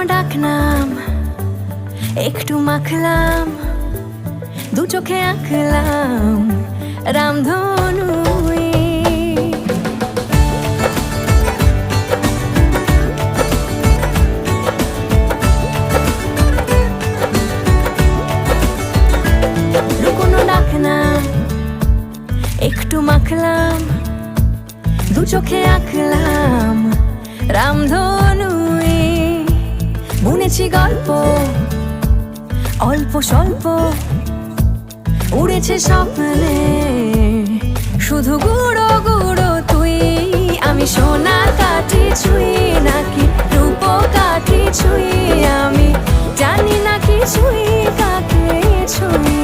লুকোনো ডাকনাম একটু মাখলাম, দু চোখে আঁকলাম রামধনু। লুকোনো ডাকনাম একটু মাখলাম, দু চোখে আঁকলাম রামধনু। বুনেছি গল্প অল্প স্বল্প, উড়েছে স্বপ্নে শুধু গুঁড়ো গুঁড়ো তুই। আমি সোনার কাঠি ছুঁই নাকি রূপ কাঠি ছুঁই, আমি জানি না কিছুই কাকে ছুঁই।